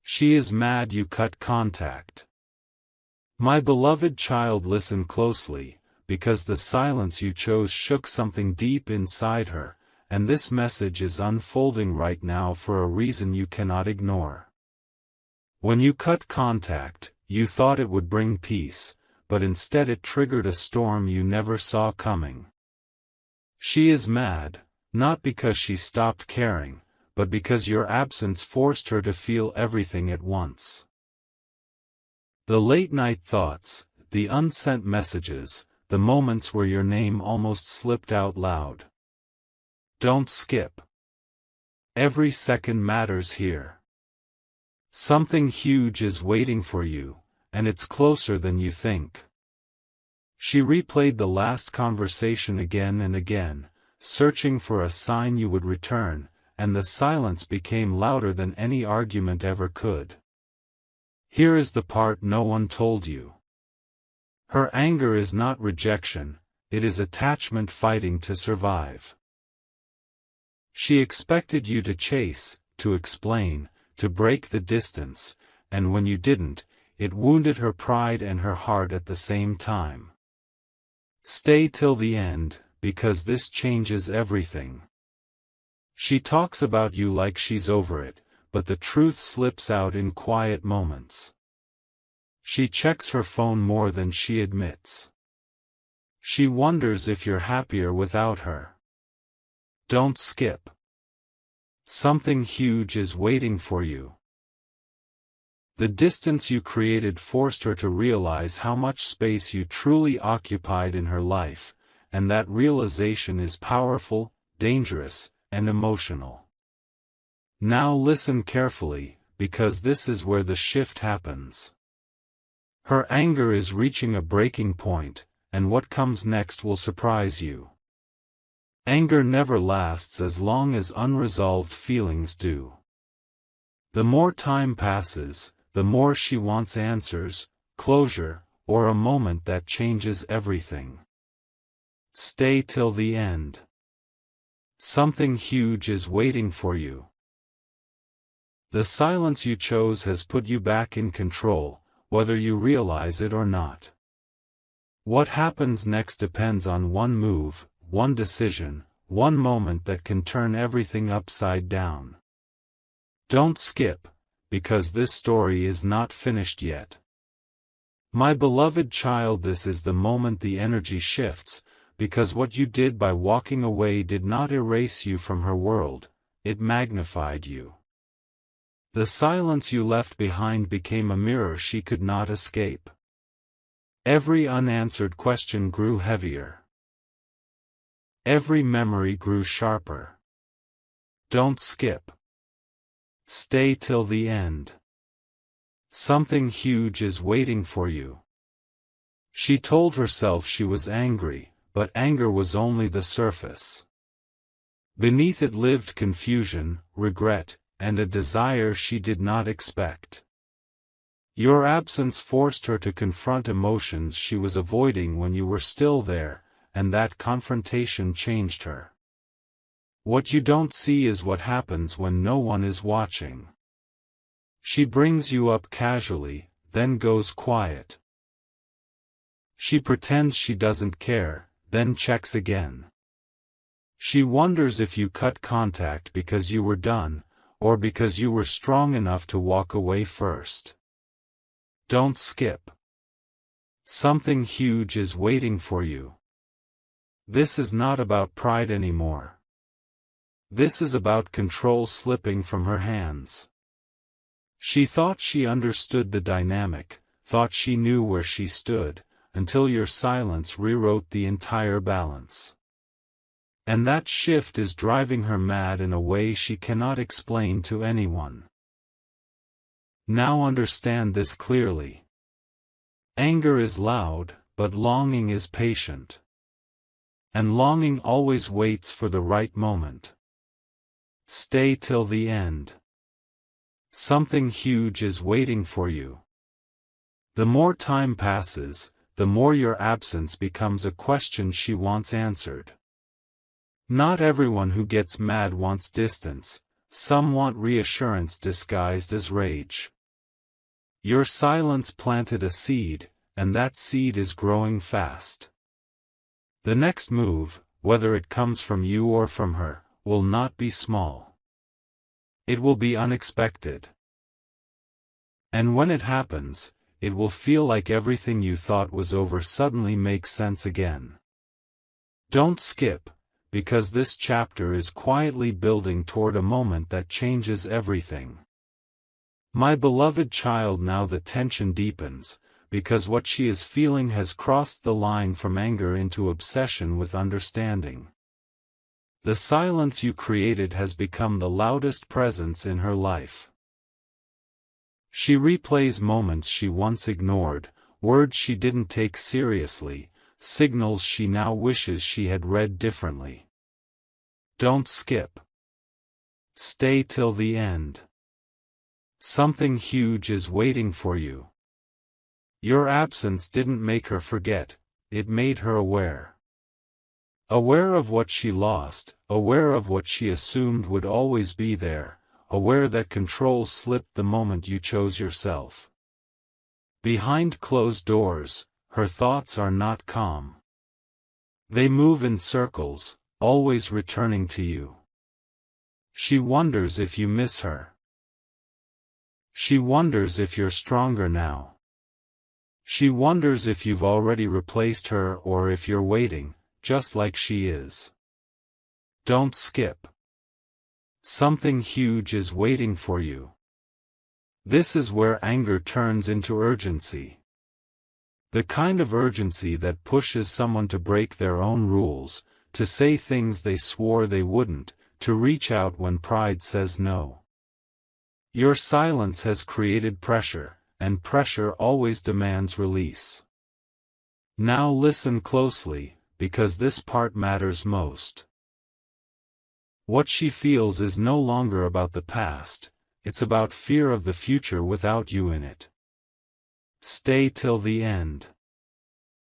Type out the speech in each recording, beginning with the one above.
She is mad you cut contact. My beloved child, listen closely, because the silence you chose shook something deep inside her, and this message is unfolding right now for a reason you cannot ignore. When you cut contact, you thought it would bring peace, but instead it triggered a storm you never saw coming. She is mad, not because she stopped caring, but because your absence forced her to feel everything at once. The late-night thoughts, the unsent messages, the moments where your name almost slipped out loud. Don't skip. Every second matters here. Something huge is waiting for you, and it's closer than you think. She replayed the last conversation again and again, searching for a sign you would return, and the silence became louder than any argument ever could. Here is the part no one told you. Her anger is not rejection, it is attachment fighting to survive. She expected you to chase, to explain, to break the distance, and when you didn't, it wounded her pride and her heart at the same time. Stay till the end, because this changes everything. She talks about you like she's over it, but the truth slips out in quiet moments. She checks her phone more than she admits. She wonders if you're happier without her. Don't skip. Something huge is waiting for you. The distance you created forced her to realize how much space you truly occupied in her life, and that realization is powerful, dangerous, and emotional. Now listen carefully, because this is where the shift happens. Her anger is reaching a breaking point, and what comes next will surprise you. Anger never lasts as long as unresolved feelings do. The more time passes, the more she wants answers, closure, or a moment that changes everything. Stay till the end. Something huge is waiting for you. The silence you chose has put you back in control, whether you realize it or not. What happens next depends on one move, one decision, one moment that can turn everything upside down. Don't skip, because this story is not finished yet. My beloved child, this is the moment the energy shifts, because what you did by walking away did not erase you from her world, it magnified you. The silence you left behind became a mirror she could not escape. Every unanswered question grew heavier. Every memory grew sharper. Don't skip. Stay till the end. Something huge is waiting for you. She told herself she was angry, but anger was only the surface. Beneath it lived confusion, regret, and a desire she did not expect. Your absence forced her to confront emotions she was avoiding when you were still there, and that confrontation changed her. What you don't see is what happens when no one is watching. She brings you up casually, then goes quiet. She pretends she doesn't care, then checks again. She wonders if you cut contact because you were done, or because you were strong enough to walk away first. Don't skip. Something huge is waiting for you. This is not about pride anymore. This is about control slipping from her hands. She thought she understood the dynamic, thought she knew where she stood, until your silence rewrote the entire balance. And that shift is driving her mad in a way she cannot explain to anyone. Now understand this clearly. Anger is loud, but longing is patient. And longing always waits for the right moment. Stay till the end. Something huge is waiting for you. The more time passes, the more your absence becomes a question she wants answered. Not everyone who gets mad wants distance, some want reassurance disguised as rage. Your silence planted a seed, and that seed is growing fast. The next move, whether it comes from you or from her, will not be small. It will be unexpected. And when it happens, it will feel like everything you thought was over suddenly makes sense again. Don't skip, because this chapter is quietly building toward a moment that changes everything. My beloved child, now the tension deepens, because what she is feeling has crossed the line from anger into obsession with understanding. The silence you created has become the loudest presence in her life. She replays moments she once ignored, words she didn't take seriously, signals she now wishes she had read differently. Don't skip. Stay till the end. Something huge is waiting for you. Your absence didn't make her forget, it made her aware. Aware of what she lost, aware of what she assumed would always be there, aware that control slipped the moment you chose yourself. Behind closed doors, her thoughts are not calm. They move in circles, always returning to you. She wonders if you miss her. She wonders if you're stronger now. She wonders if you've already replaced her or if you're waiting, just like she is. Don't skip. Something huge is waiting for you. This is where anger turns into urgency. The kind of urgency that pushes someone to break their own rules, to say things they swore they wouldn't, to reach out when pride says no. Your silence has created pressure, and pressure always demands release. Now listen closely, because this part matters most. What she feels is no longer about the past, it's about fear of the future without you in it. Stay till the end.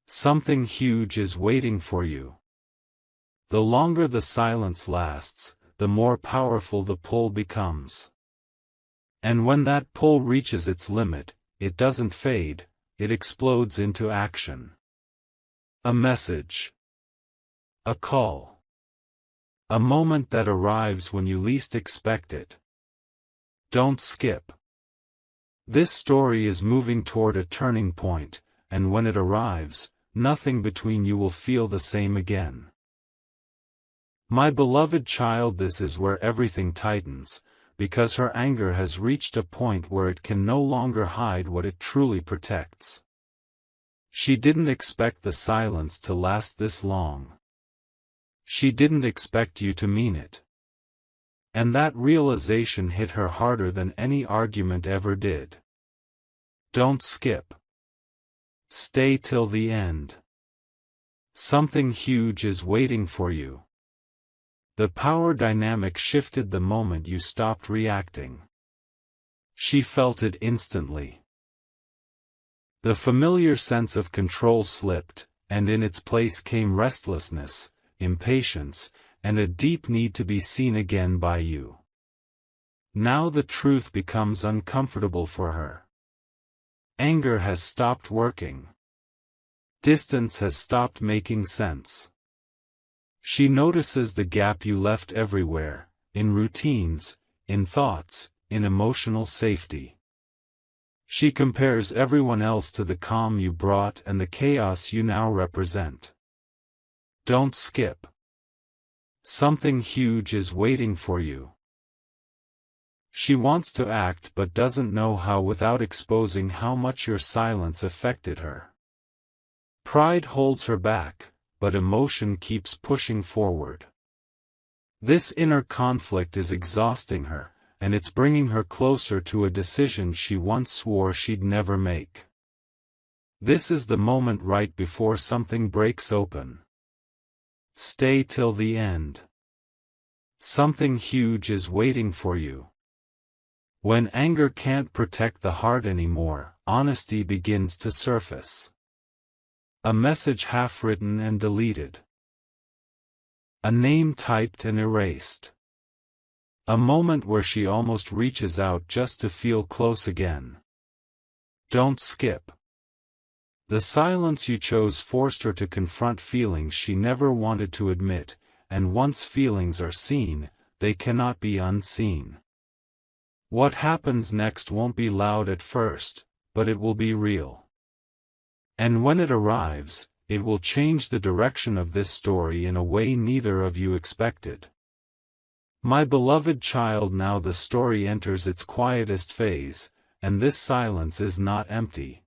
Something huge is waiting for you. The longer the silence lasts, the more powerful the pull becomes. And when that pull reaches its limit, it doesn't fade, it explodes into action. A message. A call. A moment that arrives when you least expect it. Don't skip. This story is moving toward a turning point, and when it arrives, nothing between you will feel the same again. My beloved child, this is where everything tightens, because her anger has reached a point where it can no longer hide what it truly protects. She didn't expect the silence to last this long. She didn't expect you to mean it. And that realization hit her harder than any argument ever did. Don't skip. Stay till the end. Something huge is waiting for you. The power dynamic shifted the moment you stopped reacting. She felt it instantly. The familiar sense of control slipped, and in its place came restlessness, impatience, and a deep need to be seen again by you. Now the truth becomes uncomfortable for her. Anger has stopped working. Distance has stopped making sense. She notices the gap you left everywhere, in routines, in thoughts, in emotional safety. She compares everyone else to the calm you brought and the chaos you now represent. Don't skip. Something huge is waiting for you. She wants to act but doesn't know how without exposing how much your silence affected her. Pride holds her back, but emotion keeps pushing forward. This inner conflict is exhausting her, and it's bringing her closer to a decision she once swore she'd never make. This is the moment right before something breaks open. Stay till the end. Something huge is waiting for you. When anger can't protect the heart anymore, honesty begins to surface. A message half written and deleted. A name typed and erased. A moment where she almost reaches out just to feel close again. Don't skip. The silence you chose forced her to confront feelings she never wanted to admit, and once feelings are seen, they cannot be unseen. What happens next won't be loud at first, but it will be real. And when it arrives, it will change the direction of this story in a way neither of you expected. My beloved child, now the story enters its quietest phase, and this silence is not empty.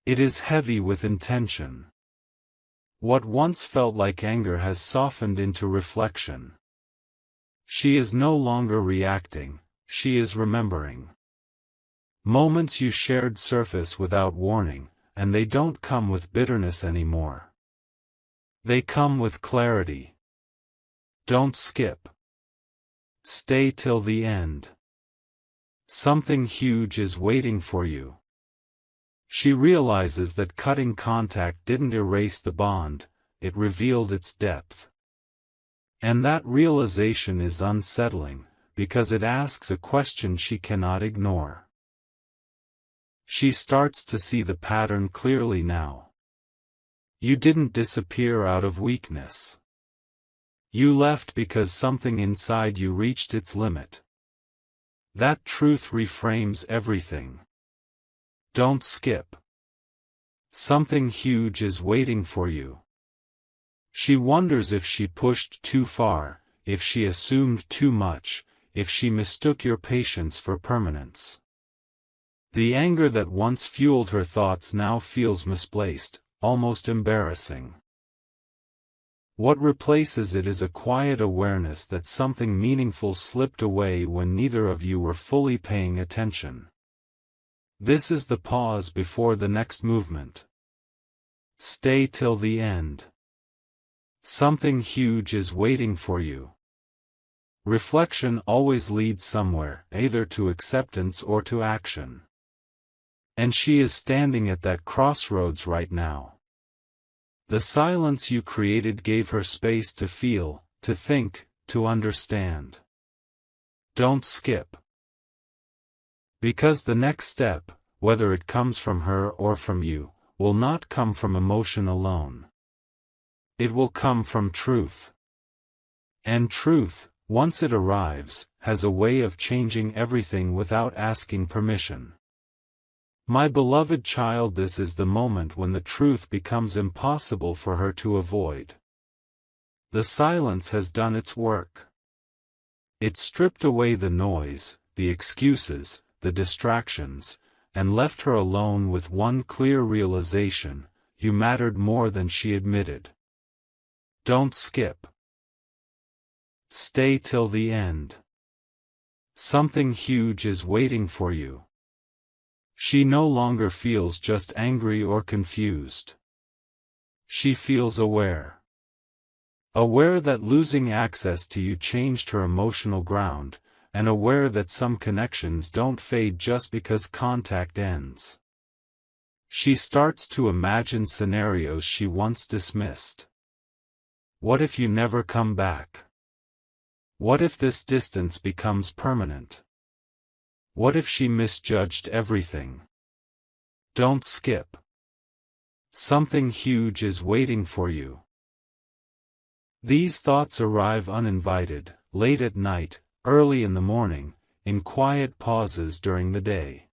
It is heavy with intention. What once felt like anger has softened into reflection. She is no longer reacting, she is remembering. Moments you shared surface without warning, and they don't come with bitterness anymore. They come with clarity. Don't skip. Stay till the end. Something huge is waiting for you. She realizes that cutting contact didn't erase the bond, it revealed its depth. And that realization is unsettling, because it asks a question she cannot ignore. She starts to see the pattern clearly now. You didn't disappear out of weakness. You left because something inside you reached its limit. That truth reframes everything. Don't skip. Something huge is waiting for you. She wonders if she pushed too far, if she assumed too much, if she mistook your patience for permanence. The anger that once fueled her thoughts now feels misplaced, almost embarrassing. What replaces it is a quiet awareness that something meaningful slipped away when neither of you were fully paying attention. This is the pause before the next movement. Stay till the end. Something huge is waiting for you. Reflection always leads somewhere, either to acceptance or to action. And she is standing at that crossroads right now. The silence you created gave her space to feel, to think, to understand. Don't skip. Because the next step, whether it comes from her or from you, will not come from emotion alone. It will come from truth. And truth, once it arrives, has a way of changing everything without asking permission. My beloved child, this is the moment when the truth becomes impossible for her to avoid. The silence has done its work. It stripped away the noise, the excuses, the distractions, and left her alone with one clear realization: you mattered more than she admitted. Don't skip. Stay till the end. Something huge is waiting for you. She no longer feels just angry or confused. She feels aware. Aware that losing access to you changed her emotional ground, and aware that some connections don't fade just because contact ends. She starts to imagine scenarios she once dismissed. What if you never come back? What if this distance becomes permanent? What if she misjudged everything? Don't skip. Something huge is waiting for you. These thoughts arrive uninvited, late at night, early in the morning, in quiet pauses during the day.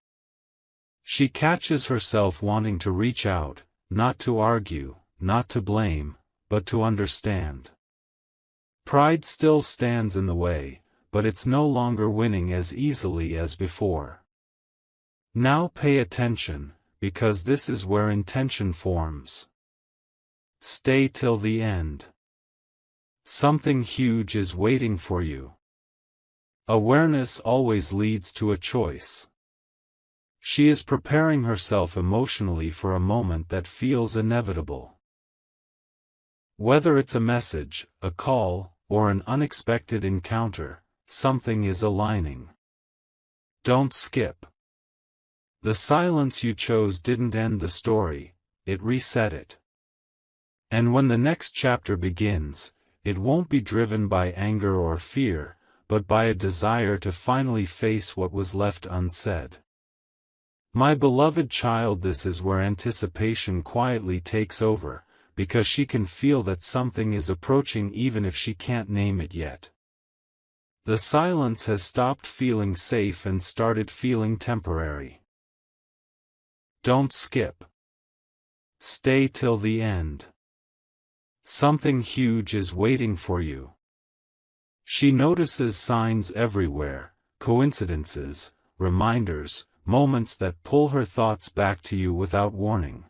She catches herself wanting to reach out, not to argue, not to blame, but to understand. Pride still stands in the way, but it's no longer winning as easily as before. Now pay attention, because this is where intention forms. Stay till the end. Something huge is waiting for you. Awareness always leads to a choice. She is preparing herself emotionally for a moment that feels inevitable. Whether it's a message, a call, or an unexpected encounter, something is aligning. Don't skip. The silence you chose didn't end the story, it reset it. And when the next chapter begins, it won't be driven by anger or fear, but by a desire to finally face what was left unsaid. My beloved child, this is where anticipation quietly takes over, because she can feel that something is approaching even if she can't name it yet. The silence has stopped feeling safe and started feeling temporary. Don't skip. Stay till the end. Something huge is waiting for you. She notices signs everywhere, coincidences, reminders, moments that pull her thoughts back to you without warning.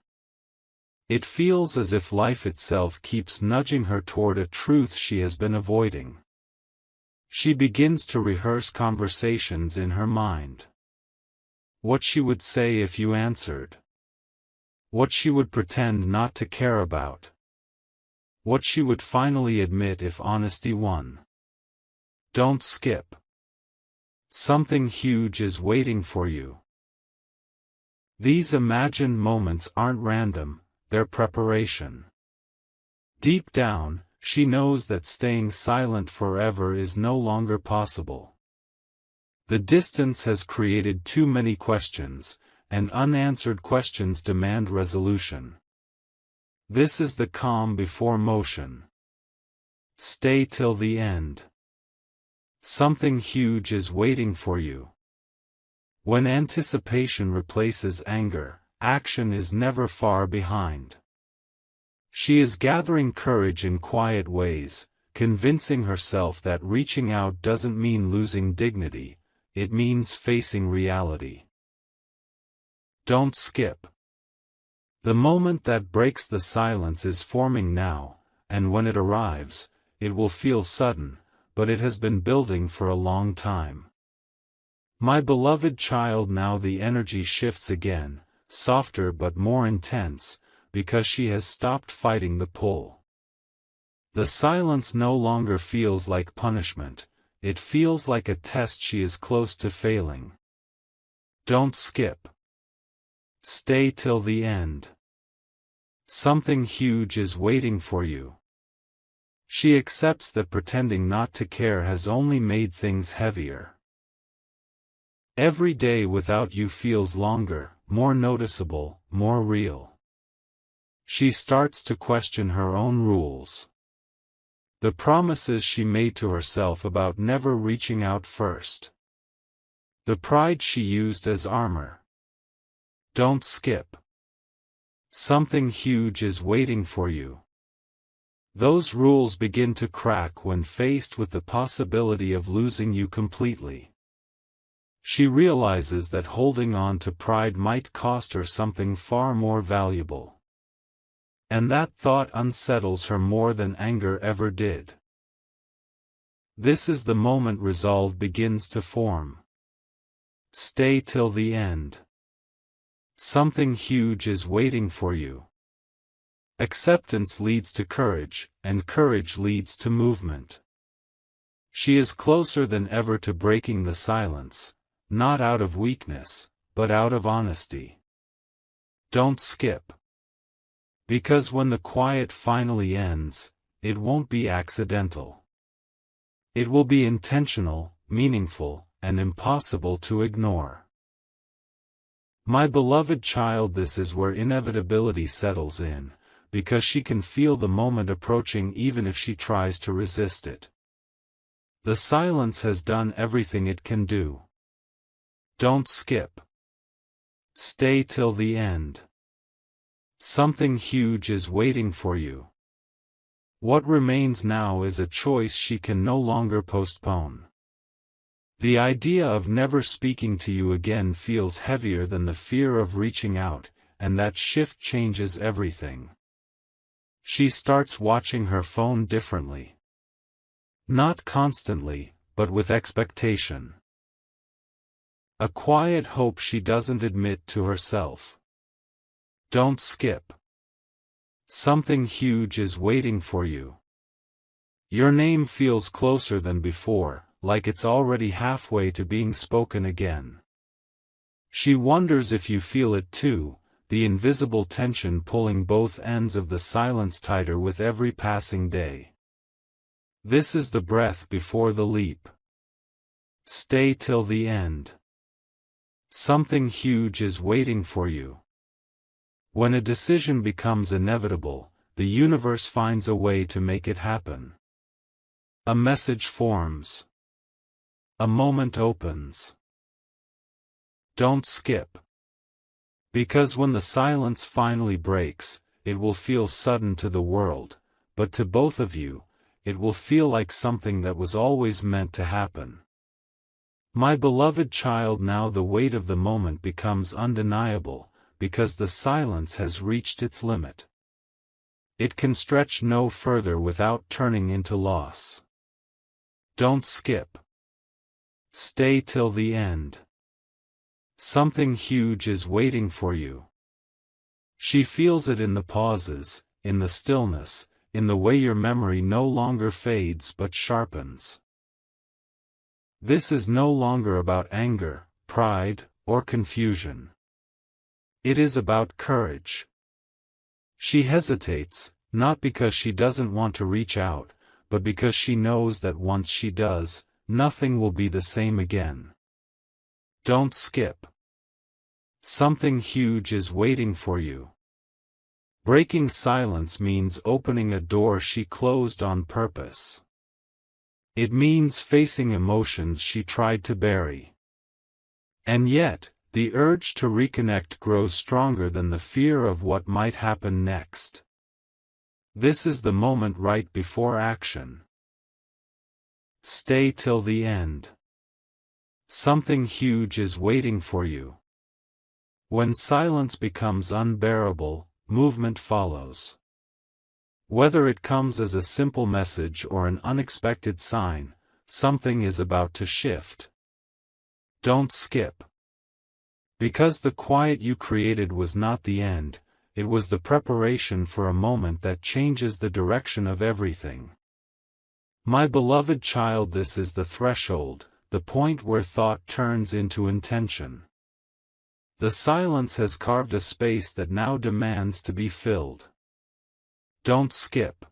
It feels as if life itself keeps nudging her toward a truth she has been avoiding. She begins to rehearse conversations in her mind. What she would say if you answered. What she would pretend not to care about. What she would finally admit if honesty won. Don't skip. Something huge is waiting for you. These imagined moments aren't random, they're preparation. Deep down, she knows that staying silent forever is no longer possible. The distance has created too many questions, and unanswered questions demand resolution. This is the calm before motion. Stay till the end. Something huge is waiting for you. When anticipation replaces anger, action is never far behind. She is gathering courage in quiet ways, convincing herself that reaching out doesn't mean losing dignity, it means facing reality. Don't skip. The moment that breaks the silence is forming now, and when it arrives, it will feel sudden, but it has been building for a long time. My beloved child, now the energy shifts again, softer but more intense, because she has stopped fighting the pull. The silence no longer feels like punishment, it feels like a test she is close to failing. Don't skip. Stay till the end. Something huge is waiting for you. She accepts that pretending not to care has only made things heavier. Every day without you feels longer, more noticeable, more real. She starts to question her own rules. The promises she made to herself about never reaching out first. The pride she used as armor. Don't skip. Something huge is waiting for you. Those rules begin to crack when faced with the possibility of losing you completely. She realizes that holding on to pride might cost her something far more valuable. And that thought unsettles her more than anger ever did. This is the moment resolve begins to form. Stay till the end. Something huge is waiting for you. Acceptance leads to courage, and courage leads to movement. She is closer than ever to breaking the silence, not out of weakness, but out of honesty. Don't skip. Because when the quiet finally ends, it won't be accidental. It will be intentional, meaningful, and impossible to ignore. My beloved child, this is where inevitability settles in, because she can feel the moment approaching even if she tries to resist it. The silence has done everything it can do. Don't skip. Stay till the end. Something huge is waiting for you. What remains now is a choice she can no longer postpone. The idea of never speaking to you again feels heavier than the fear of reaching out, and that shift changes everything. She starts watching her phone differently. Not constantly, but with expectation. A quiet hope she doesn't admit to herself. Don't skip. Something huge is waiting for you. Your name feels closer than before, like it's already halfway to being spoken again. She wonders if you feel it too, the invisible tension pulling both ends of the silence tighter with every passing day. This is the breath before the leap. Stay till the end. Something huge is waiting for you. When a decision becomes inevitable, the universe finds a way to make it happen. A message forms. A moment opens. Don't skip. Because when the silence finally breaks, it will feel sudden to the world, but to both of you, it will feel like something that was always meant to happen. My beloved child, now the weight of the moment becomes undeniable, because the silence has reached its limit. It can stretch no further without turning into loss. Don't skip. Stay till the end. Something huge is waiting for you. She feels it in the pauses, in the stillness, in the way your memory no longer fades but sharpens. This is no longer about anger, pride, or confusion. It is about courage. She hesitates, not because she doesn't want to reach out, but because she knows that once she does, nothing will be the same again. Don't skip. Something huge is waiting for you. Breaking silence means opening a door she closed on purpose. It means facing emotions she tried to bury. And yet, the urge to reconnect grows stronger than the fear of what might happen next. This is the moment right before action. Stay till the end. Something huge is waiting for you. When silence becomes unbearable, movement follows. Whether it comes as a simple message or an unexpected sign, something is about to shift. Don't skip. Because the quiet you created was not the end, it was the preparation for a moment that changes the direction of everything. My beloved child, this is the threshold, the point where thought turns into intention. The silence has carved a space that now demands to be filled. Don't skip.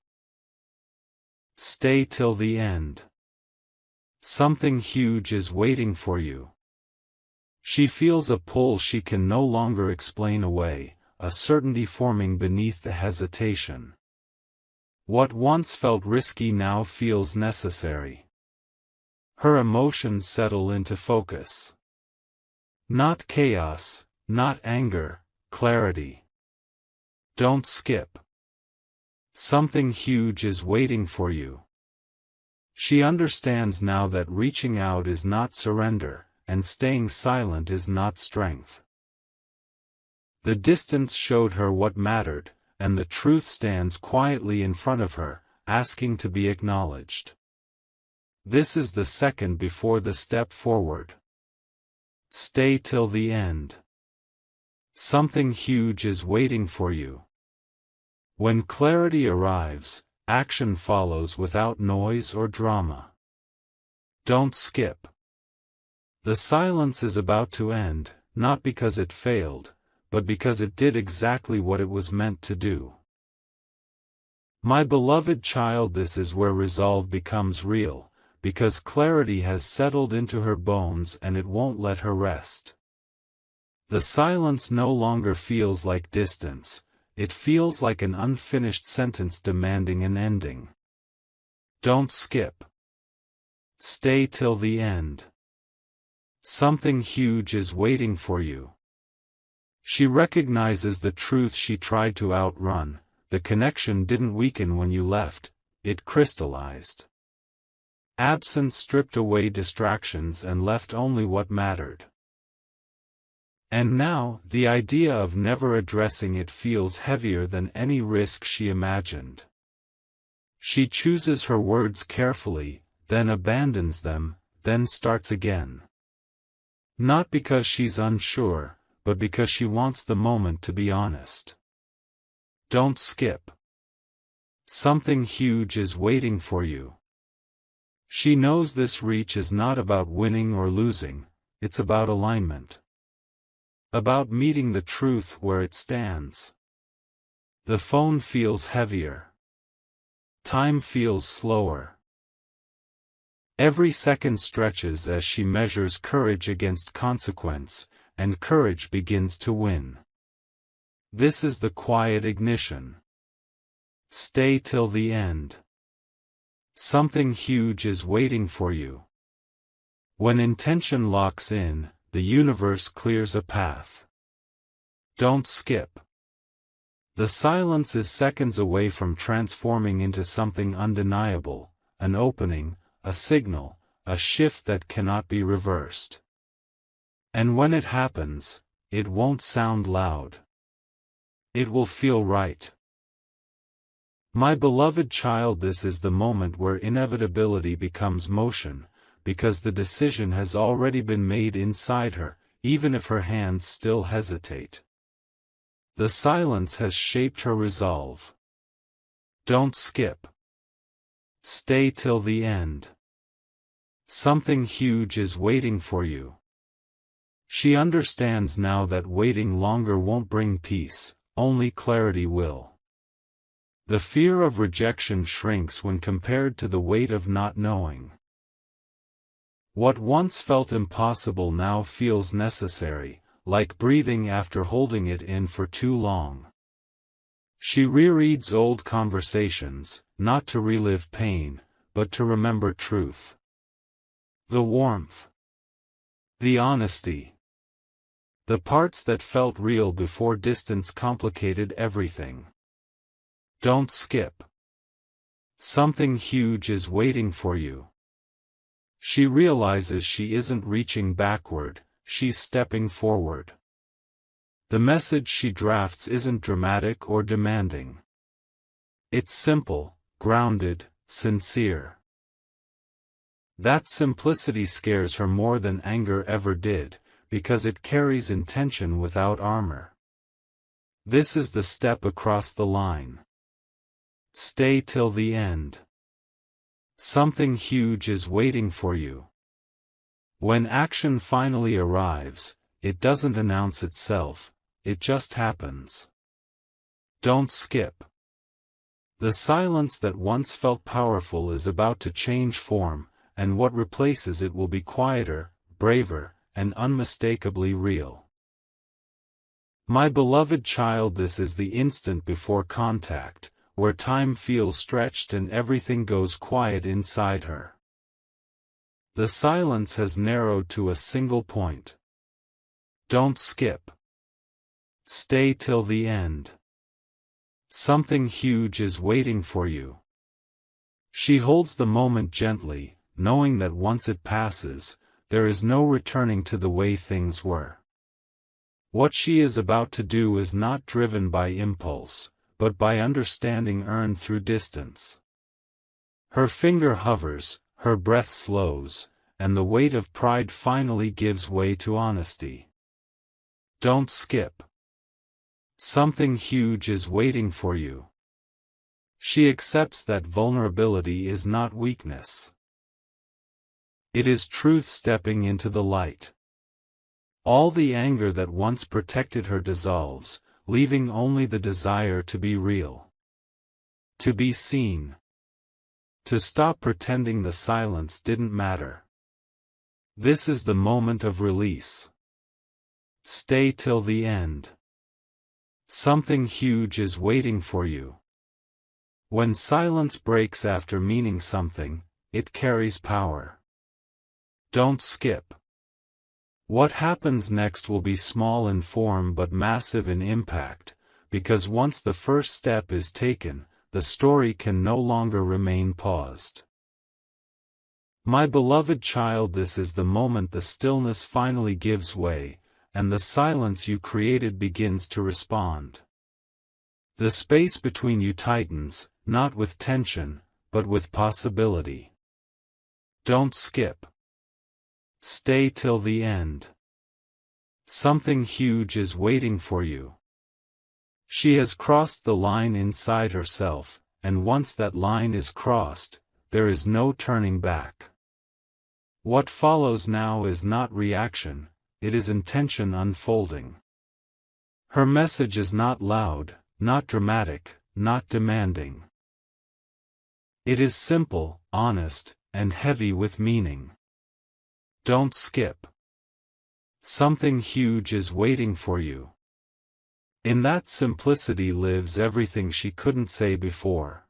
Stay till the end. Something huge is waiting for you. She feels a pull she can no longer explain away, a certainty forming beneath the hesitation. What once felt risky now feels necessary. Her emotions settle into focus. Not chaos, not anger, clarity. Don't skip. Something huge is waiting for you. She understands now that reaching out is not surrender, and staying silent is not strength. The distance showed her what mattered, and the truth stands quietly in front of her, asking to be acknowledged. This is the second before the step forward. Stay till the end. Something huge is waiting for you. When clarity arrives, action follows without noise or drama. Don't skip. The silence is about to end, not because it failed, but because it did exactly what it was meant to do. My beloved child, this is where resolve becomes real, because clarity has settled into her bones and it won't let her rest. The silence no longer feels like distance. It feels like an unfinished sentence demanding an ending. Don't skip. Stay till the end. Something huge is waiting for you. She recognizes the truth she tried to outrun. The connection didn't weaken when you left, it crystallized. Absence stripped away distractions and left only what mattered. And now, the idea of never addressing it feels heavier than any risk she imagined. She chooses her words carefully, then abandons them, then starts again. Not because she's unsure, but because she wants the moment to be honest. Don't skip. Something huge is waiting for you. She knows this reach is not about winning or losing, it's about alignment. About meeting the truth where it stands. The phone feels heavier. Time feels slower. Every second stretches as she measures courage against consequence, and courage begins to win. This is the quiet ignition. Stay till the end. Something huge is waiting for you. When intention locks in, the universe clears a path. Don't skip. The silence is seconds away from transforming into something undeniable, an opening, a signal, a shift that cannot be reversed. And when it happens, it won't sound loud. It will feel right. My beloved child, this is the moment where inevitability becomes motion, because the decision has already been made inside her, even if her hands still hesitate. The silence has shaped her resolve. Don't skip. Stay till the end. Something huge is waiting for you. She understands now that waiting longer won't bring peace, only clarity will. The fear of rejection shrinks when compared to the weight of not knowing. What once felt impossible now feels necessary, like breathing after holding it in for too long. She rereads old conversations, not to relive pain, but to remember truth. The warmth. The honesty. The parts that felt real before distance complicated everything. Don't skip. Something huge is waiting for you. She realizes she isn't reaching backward, she's stepping forward. The message she drafts isn't dramatic or demanding. It's simple, grounded, sincere. That simplicity scares her more than anger ever did, because it carries intention without armor. This is the step across the line. Stay till the end. Something huge is waiting for you. When action finally arrives, it doesn't announce itself, it just happens. Don't skip. The silence that once felt powerful is about to change form, and what replaces it will be quieter, braver, and unmistakably real. My beloved child, this is the instant before contact, where time feels stretched and everything goes quiet inside her. The silence has narrowed to a single point. Don't skip. Stay till the end. Something huge is waiting for you. She holds the moment gently, knowing that once it passes, there is no returning to the way things were. What she is about to do is not driven by impulse, but by understanding earned through distance. Her finger hovers, her breath slows, and the weight of pride finally gives way to honesty. Don't skip. Something huge is waiting for you. She accepts that vulnerability is not weakness. It is truth stepping into the light. All the anger that once protected her dissolves, leaving only the desire to be real. To be seen. To stop pretending the silence didn't matter. This is the moment of release. Stay till the end. Something huge is waiting for you. When silence breaks after meaning something, it carries power. Don't skip. What happens next will be small in form but massive in impact, because once the first step is taken, the story can no longer remain paused. My beloved child, this is the moment the stillness finally gives way, and the silence you created begins to respond. The space between you tightens, not with tension, but with possibility. Don't skip. Stay till the end. Something huge is waiting for you. She has crossed the line inside herself, and once that line is crossed, there is no turning back. What follows now is not reaction, it is intention unfolding. Her message is not loud, not dramatic, not demanding. It is simple, honest, and heavy with meaning. Don't skip. Something huge is waiting for you. In that simplicity lives everything she couldn't say before.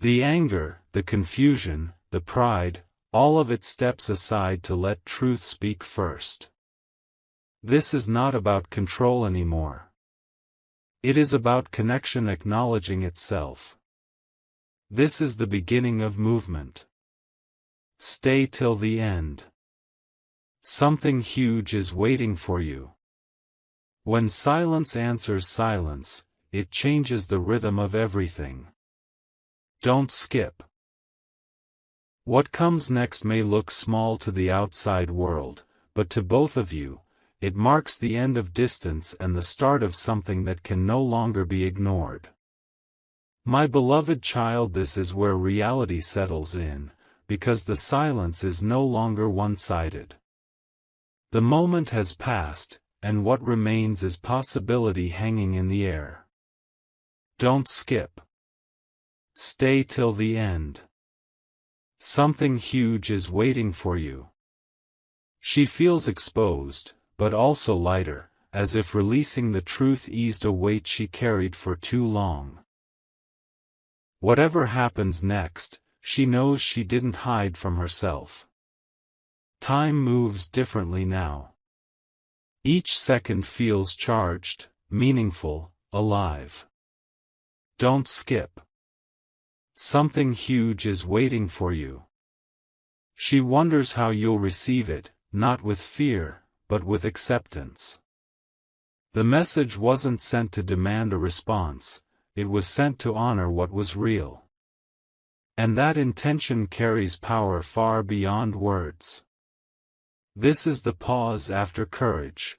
The anger, the confusion, the pride, all of it steps aside to let truth speak first. This is not about control anymore. It is about connection acknowledging itself. This is the beginning of movement. Stay till the end. Something huge is waiting for you. When silence answers silence, it changes the rhythm of everything. Don't skip. What comes next may look small to the outside world, but to both of you, it marks the end of distance and the start of something that can no longer be ignored. My beloved child, this is where reality settles in, because the silence is no longer one-sided. The moment has passed, and what remains is possibility hanging in the air. Don't skip. Stay till the end. Something huge is waiting for you. She feels exposed, but also lighter, as if releasing the truth eased a weight she carried for too long. Whatever happens next, she knows she didn't hide from herself. Time moves differently now. Each second feels charged, meaningful, alive. Don't skip. Something huge is waiting for you. She wonders how you'll receive it, not with fear, but with acceptance. The message wasn't sent to demand a response, it was sent to honor what was real. And that intention carries power far beyond words. This is the pause after courage.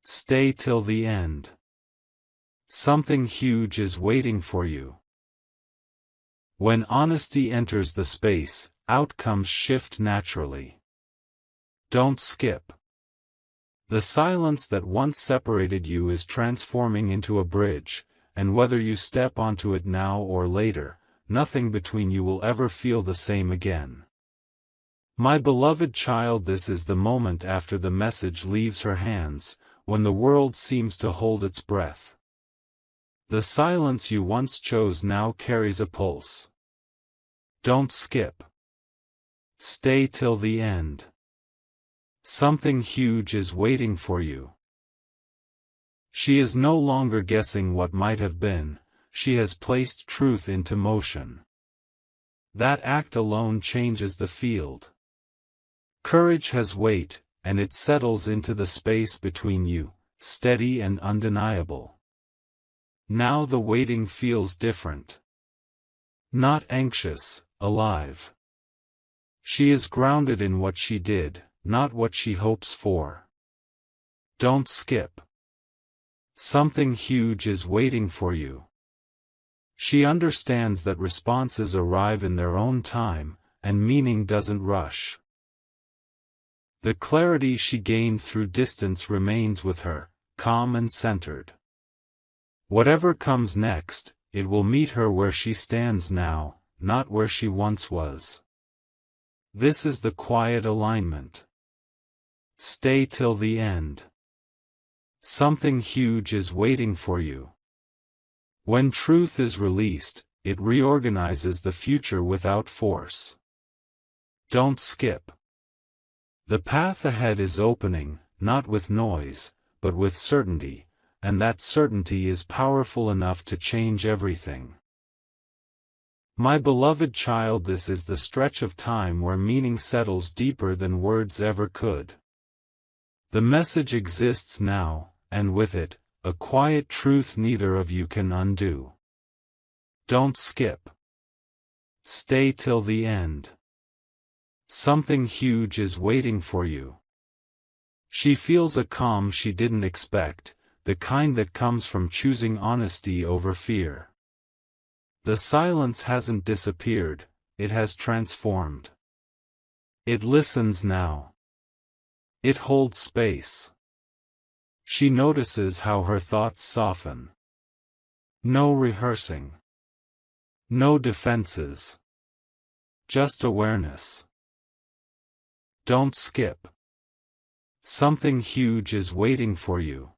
Stay till the end. Something huge is waiting for you. When honesty enters the space, outcomes shift naturally. Don't skip. The silence that once separated you is transforming into a bridge, and whether you step onto it now or later, nothing between you will ever feel the same again. My beloved child, this is the moment after the message leaves her hands, when the world seems to hold its breath. The silence you once chose now carries a pulse. Don't skip. Stay till the end. Something huge is waiting for you. She is no longer guessing what might have been, she has placed truth into motion. That act alone changes the field. Courage has weight, and it settles into the space between you, steady and undeniable. Now the waiting feels different. Not anxious, alive. She is grounded in what she did, not what she hopes for. Don't skip. Something huge is waiting for you. She understands that responses arrive in their own time, and meaning doesn't rush. The clarity she gained through distance remains with her, calm and centered. Whatever comes next, it will meet her where she stands now, not where she once was. This is the quiet alignment. Stay till the end. Something huge is waiting for you. When truth is released, it reorganizes the future without force. Don't skip. The path ahead is opening, not with noise, but with certainty, and that certainty is powerful enough to change everything. My beloved child, this is the stretch of time where meaning settles deeper than words ever could. The message exists now, and with it, a quiet truth neither of you can undo. Don't skip. Stay till the end. Something huge is waiting for you. She feels a calm she didn't expect, the kind that comes from choosing honesty over fear. The silence hasn't disappeared, it has transformed. It listens now. It holds space. She notices how her thoughts soften. No rehearsing. No defenses. Just awareness. Don't skip. Something huge is waiting for you.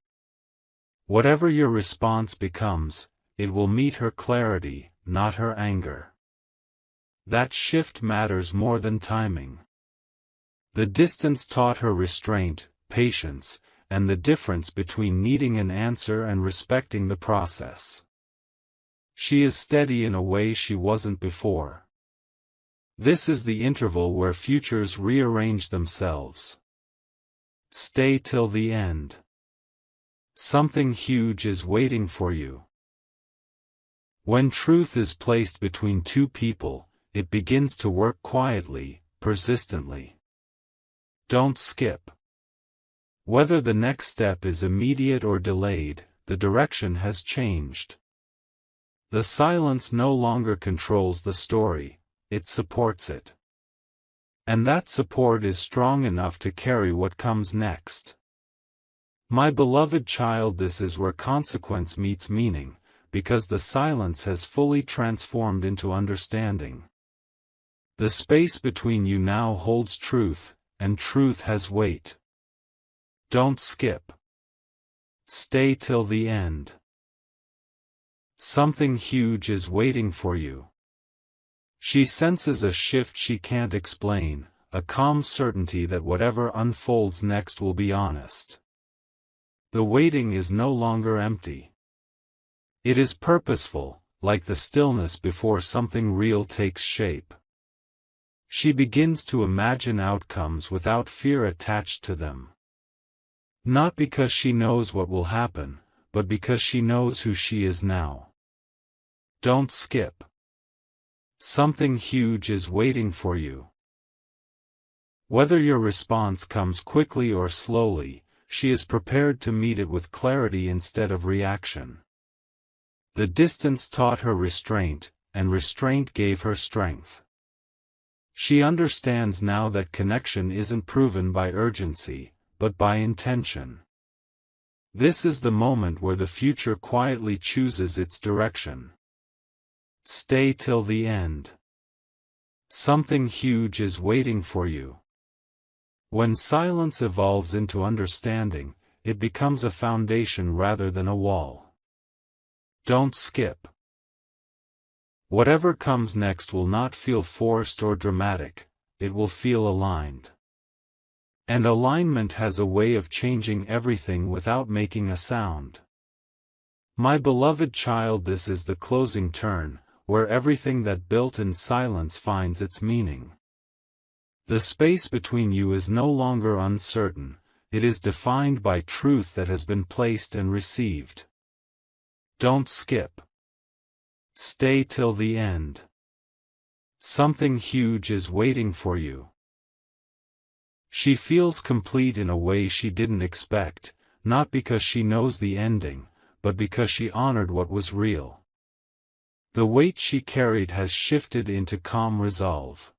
Whatever your response becomes, it will meet her clarity, not her anger. That shift matters more than timing. The distance taught her restraint, patience, and the difference between needing an answer and respecting the process. She is steady in a way she wasn't before. This is the interval where futures rearrange themselves. Stay till the end. Something huge is waiting for you. When truth is placed between two people, it begins to work quietly, persistently. Don't skip. Whether the next step is immediate or delayed, the direction has changed. The silence no longer controls the story, it supports it. And that support is strong enough to carry what comes next. My beloved child, this is where consequence meets meaning, because the silence has fully transformed into understanding. The space between you now holds truth, and truth has weight. Don't skip. Stay till the end. Something huge is waiting for you. She senses a shift she can't explain, a calm certainty that whatever unfolds next will be honest. The waiting is no longer empty. It is purposeful, like the stillness before something real takes shape. She begins to imagine outcomes without fear attached to them. Not because she knows what will happen, but because she knows who she is now. Don't skip. Something huge is waiting for you. Whether your response comes quickly or slowly, she is prepared to meet it with clarity instead of reaction. The distance taught her restraint, and restraint gave her strength. She understands now that connection isn't proven by urgency, but by intention. This is the moment where the future quietly chooses its direction. Stay till the end. Something huge is waiting for you. When silence evolves into understanding, it becomes a foundation rather than a wall. Don't skip. Whatever comes next will not feel forced or dramatic, it will feel aligned. And alignment has a way of changing everything without making a sound. My beloved child, this is the closing turn, where everything that built in silence finds its meaning. The space between you is no longer uncertain, it is defined by truth that has been placed and received. Don't skip. Stay till the end. Something huge is waiting for you. She feels complete in a way she didn't expect, not because she knows the ending, but because she honored what was real. The weight she carried has shifted into calm resolve.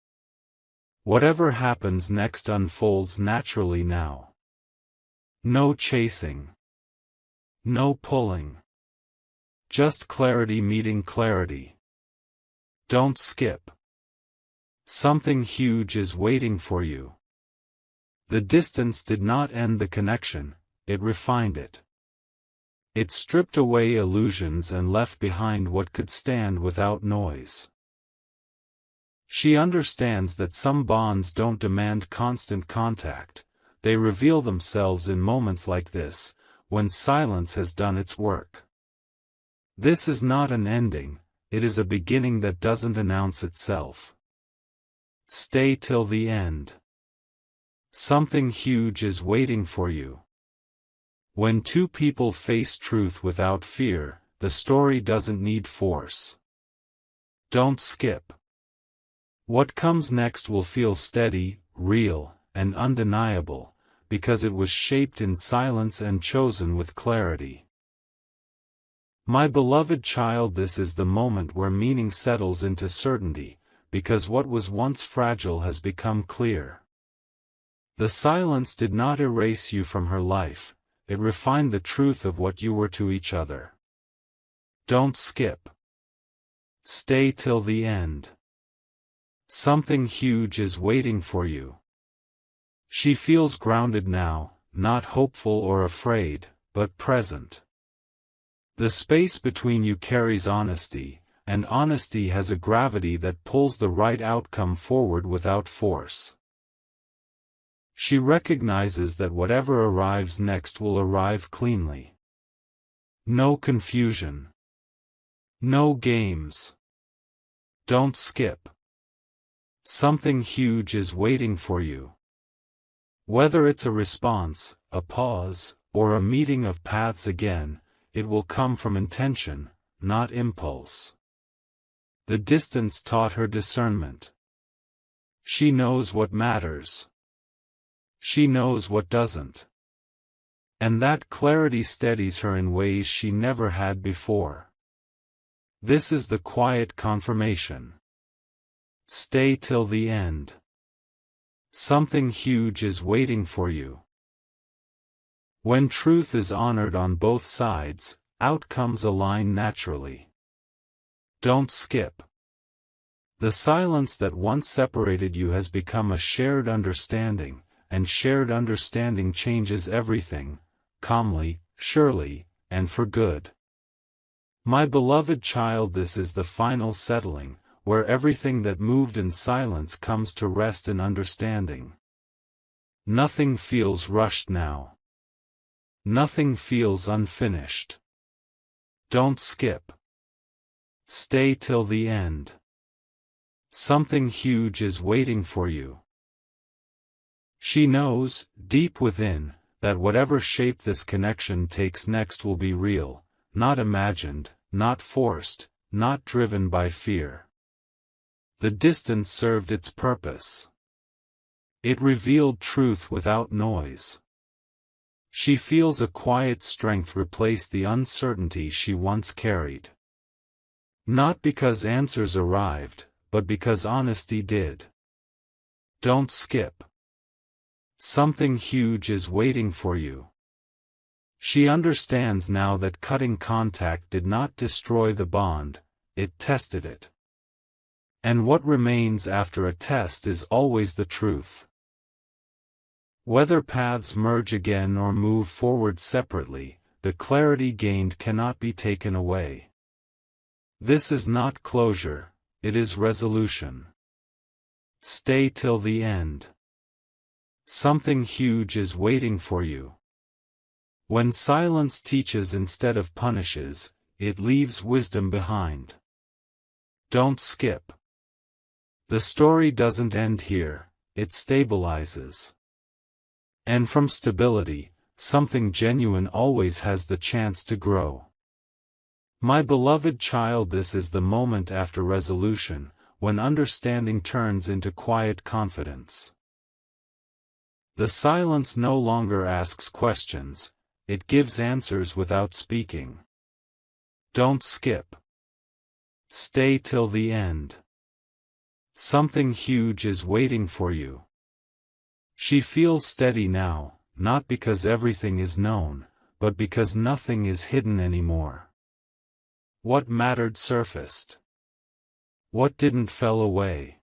Whatever happens next unfolds naturally now. No chasing. No pulling. Just clarity meeting clarity. Don't skip. Something huge is waiting for you. The distance did not end the connection, it refined it. It stripped away illusions and left behind what could stand without noise. She understands that some bonds don't demand constant contact, they reveal themselves in moments like this, when silence has done its work. This is not an ending, it is a beginning that doesn't announce itself. Stay till the end. Something huge is waiting for you. When two people face truth without fear, the story doesn't need force. Don't skip. What comes next will feel steady, real, and undeniable, because it was shaped in silence and chosen with clarity. My beloved child, this is the moment where meaning settles into certainty, because what was once fragile has become clear. The silence did not erase you from her life, it refined the truth of what you were to each other. Don't skip. Stay till the end. Something huge is waiting for you. She feels grounded now, not hopeful or afraid, but present. The space between you carries honesty, and honesty has a gravity that pulls the right outcome forward without force. She recognizes that whatever arrives next will arrive cleanly. No confusion. No games. Don't skip. Something huge is waiting for you. Whether it's a response, a pause, or a meeting of paths again, it will come from intention, not impulse. The distance taught her discernment. She knows what matters. She knows what doesn't. And that clarity steadies her in ways she never had before. This is the quiet confirmation. Stay till the end. Something huge is waiting for you. When truth is honored on both sides, outcomes align naturally. Don't skip. The silence that once separated you has become a shared understanding, and shared understanding changes everything, calmly, surely, and for good. My beloved child, this is the final settling, where everything that moved in silence comes to rest in understanding. Nothing feels rushed now. Nothing feels unfinished. Don't skip. Stay till the end. Something huge is waiting for you. She knows, deep within, that whatever shape this connection takes next will be real, not imagined, not forced, not driven by fear. The distance served its purpose. It revealed truth without noise. She feels a quiet strength replace the uncertainty she once carried. Not because answers arrived, but because honesty did. Don't skip. Something huge is waiting for you. She understands now that cutting contact did not destroy the bond, it tested it. And what remains after a test is always the truth. Whether paths merge again or move forward separately, the clarity gained cannot be taken away. This is not closure, it is resolution. Stay till the end. Something huge is waiting for you. When silence teaches instead of punishes, it leaves wisdom behind. Don't skip. The story doesn't end here, it stabilizes. And from stability, something genuine always has the chance to grow. My beloved child, this is the moment after resolution, when understanding turns into quiet confidence. The silence no longer asks questions, it gives answers without speaking. Don't skip. Stay till the end. Something huge is waiting for you. She feels steady now, not because everything is known, but because nothing is hidden anymore. What mattered surfaced. What didn't fell away.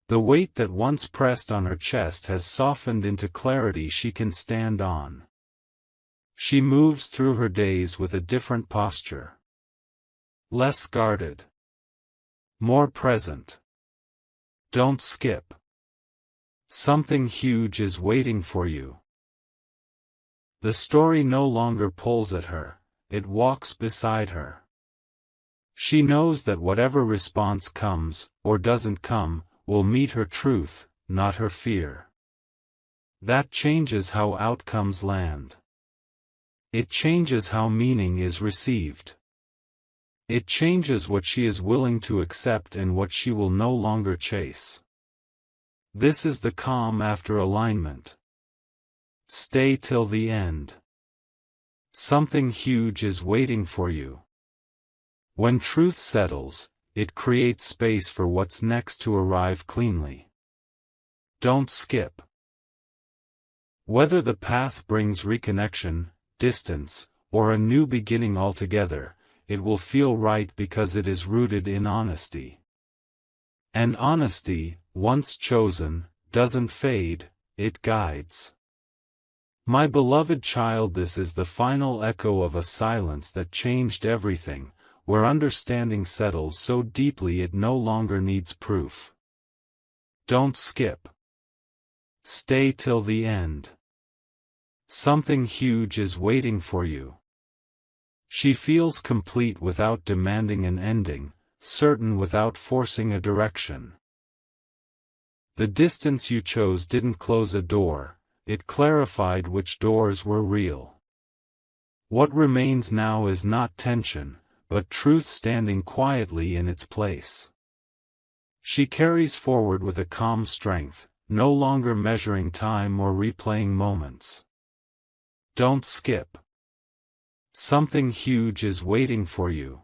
The weight that once pressed on her chest has softened into clarity she can stand on. She moves through her days with a different posture. Less guarded. More present. Don't skip. Something huge is waiting for you. The story no longer pulls at her, it walks beside her. She knows that whatever response comes, or doesn't come, will meet her truth, not her fear. That changes how outcomes land. It changes how meaning is received. It changes what she is willing to accept and what she will no longer chase. This is the calm after alignment. Stay till the end. Something huge is waiting for you. When truth settles, it creates space for what's next to arrive cleanly. Don't skip. Whether the path brings reconnection, distance, or a new beginning altogether, it will feel right because it is rooted in honesty. And honesty, once chosen, doesn't fade, it guides. My beloved child, this is the final echo of a silence that changed everything, where understanding settles so deeply it no longer needs proof. Don't skip. Stay till the end. Something huge is waiting for you. She feels complete without demanding an ending, certain without forcing a direction. The distance you chose didn't close a door, it clarified which doors were real. What remains now is not tension, but truth standing quietly in its place. She carries forward with a calm strength, no longer measuring time or replaying moments. Don't skip. Something huge is waiting for you.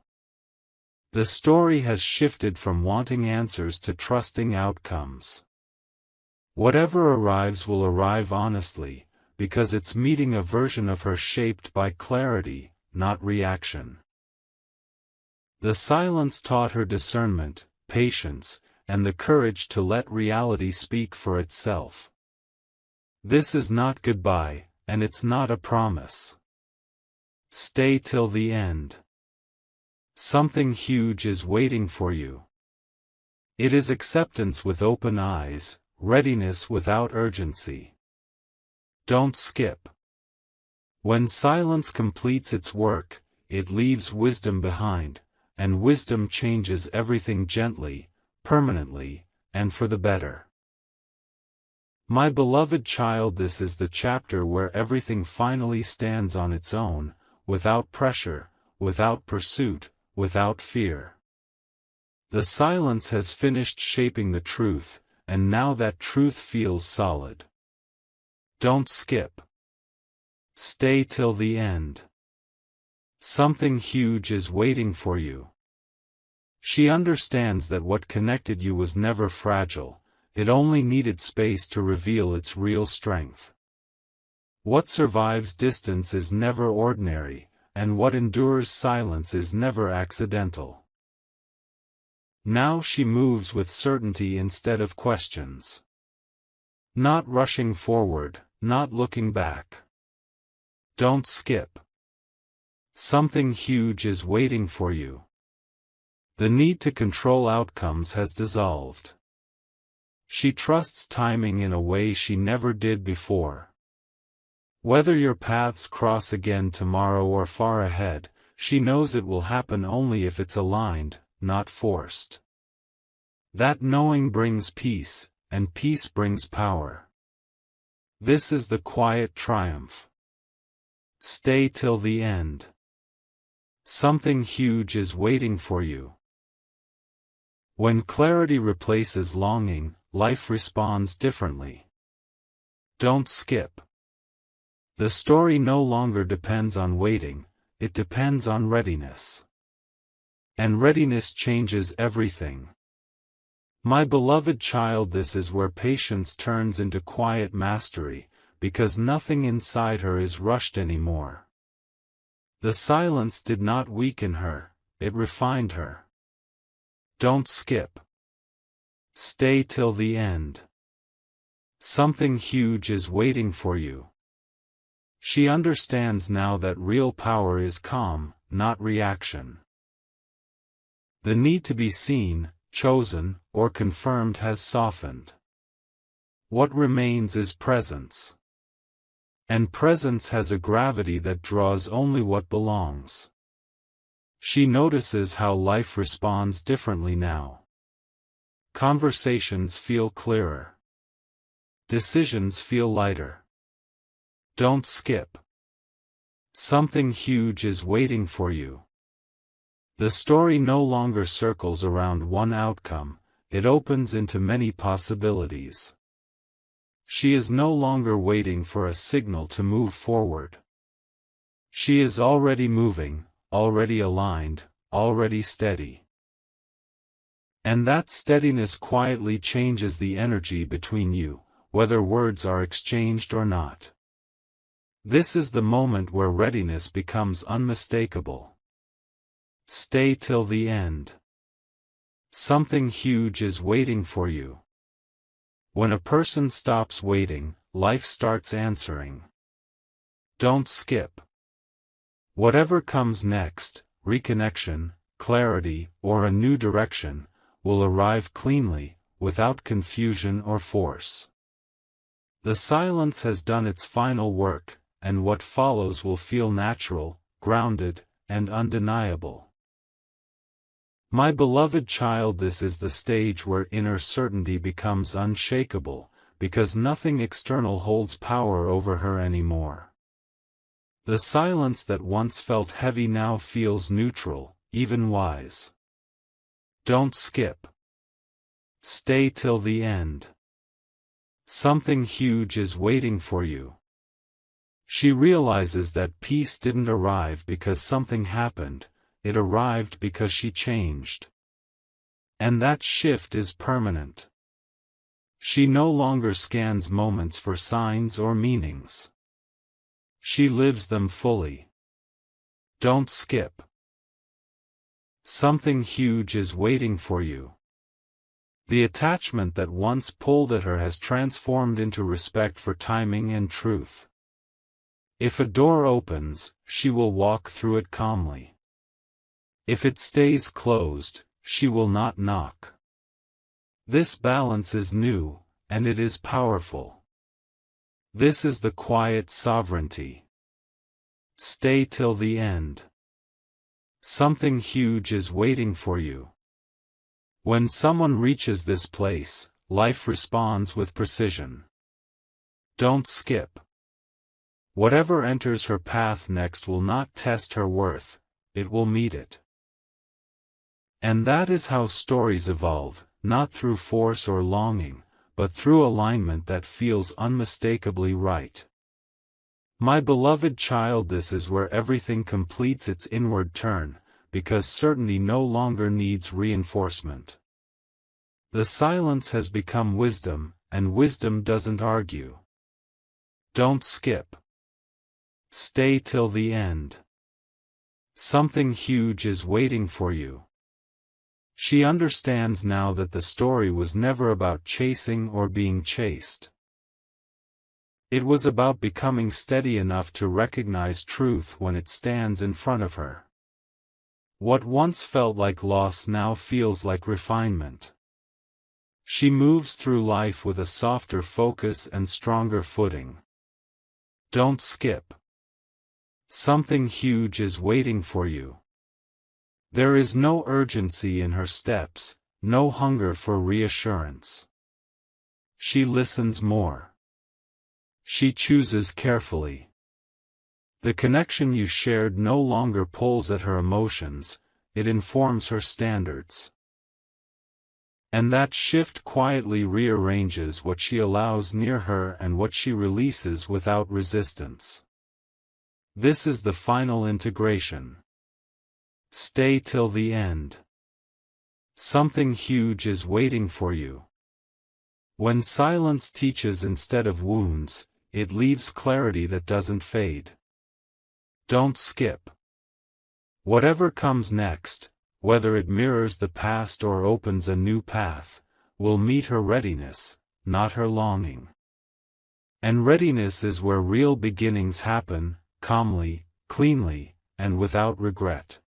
The story has shifted from wanting answers to trusting outcomes. Whatever arrives will arrive honestly, because it's meeting a version of her shaped by clarity, not reaction. The silence taught her discernment, patience, and the courage to let reality speak for itself. This is not goodbye, and it's not a promise. Stay till the end. Something huge is waiting for you. It is acceptance with open eyes, readiness without urgency. Don't skip. When silence completes its work, it leaves wisdom behind, and wisdom changes everything gently, permanently, and for the better. My beloved child, this is the chapter where everything finally stands on its own, without pressure, without pursuit, without fear. The silence has finished shaping the truth, and now that truth feels solid. Don't skip. Stay till the end. Something huge is waiting for you. She understands that what connected you was never fragile, it only needed space to reveal its real strength. What survives distance is never ordinary, and what endures silence is never accidental. Now she moves with certainty instead of questions. Not rushing forward, not looking back. Don't skip. Something huge is waiting for you. The need to control outcomes has dissolved. She trusts timing in a way she never did before. Whether your paths cross again tomorrow or far ahead, she knows it will happen only if it's aligned, not forced. That knowing brings peace, and peace brings power. This is the quiet triumph. Stay till the end. Something huge is waiting for you. When clarity replaces longing, life responds differently. Don't skip. The story no longer depends on waiting, it depends on readiness. And readiness changes everything. My beloved child, this is where patience turns into quiet mastery, because nothing inside her is rushed anymore. The silence did not weaken her, it refined her. Don't skip. Stay till the end. Something huge is waiting for you. She understands now that real power is calm, not reaction. The need to be seen, chosen, or confirmed has softened. What remains is presence. And presence has a gravity that draws only what belongs. She notices how life responds differently now. Conversations feel clearer. Decisions feel lighter. Don't skip. Something huge is waiting for you. The story no longer circles around one outcome, it opens into many possibilities. She is no longer waiting for a signal to move forward. She is already moving, already aligned, already steady. And that steadiness quietly changes the energy between you, whether words are exchanged or not. This is the moment where readiness becomes unmistakable. Stay till the end. Something huge is waiting for you. When a person stops waiting, life starts answering. Don't skip. Whatever comes next, reconnection, clarity, or a new direction, will arrive cleanly, without confusion or force. The silence has done its final work, and what follows will feel natural, grounded, and undeniable. My beloved child, this is the stage where inner certainty becomes unshakable, because nothing external holds power over her anymore. The silence that once felt heavy now feels neutral, even wise. Don't skip. Stay till the end. Something huge is waiting for you. She realizes that peace didn't arrive because something happened, it arrived because she changed. And that shift is permanent. She no longer scans moments for signs or meanings. She lives them fully. Don't skip. Something huge is waiting for you. The attachment that once pulled at her has transformed into respect for timing and truth. If a door opens, she will walk through it calmly. If it stays closed, she will not knock. This balance is new, and it is powerful. This is the quiet sovereignty. Stay till the end. Something huge is waiting for you. When someone reaches this place, life responds with precision. Don't skip. Whatever enters her path next will not test her worth, it will meet it. And that is how stories evolve, not through force or longing, but through alignment that feels unmistakably right. My beloved child, this is where everything completes its inward turn, because certainty no longer needs reinforcement. The silence has become wisdom, and wisdom doesn't argue. Don't skip. Stay till the end. Something huge is waiting for you. She understands now that the story was never about chasing or being chased. It was about becoming steady enough to recognize truth when it stands in front of her. What once felt like loss now feels like refinement. She moves through life with a softer focus and stronger footing. Don't skip. Something huge is waiting for you. There is no urgency in her steps, no hunger for reassurance. She listens more. She chooses carefully. The connection you shared no longer pulls at her emotions, it informs her standards. And that shift quietly rearranges what she allows near her and what she releases without resistance. This is the final integration. Stay till the end. Something huge is waiting for you. When silence teaches instead of wounds, it leaves clarity that doesn't fade. Don't skip. Whatever comes next, whether it mirrors the past or opens a new path, will meet her readiness, not her longing. And readiness is where real beginnings happen, calmly, cleanly, and without regret.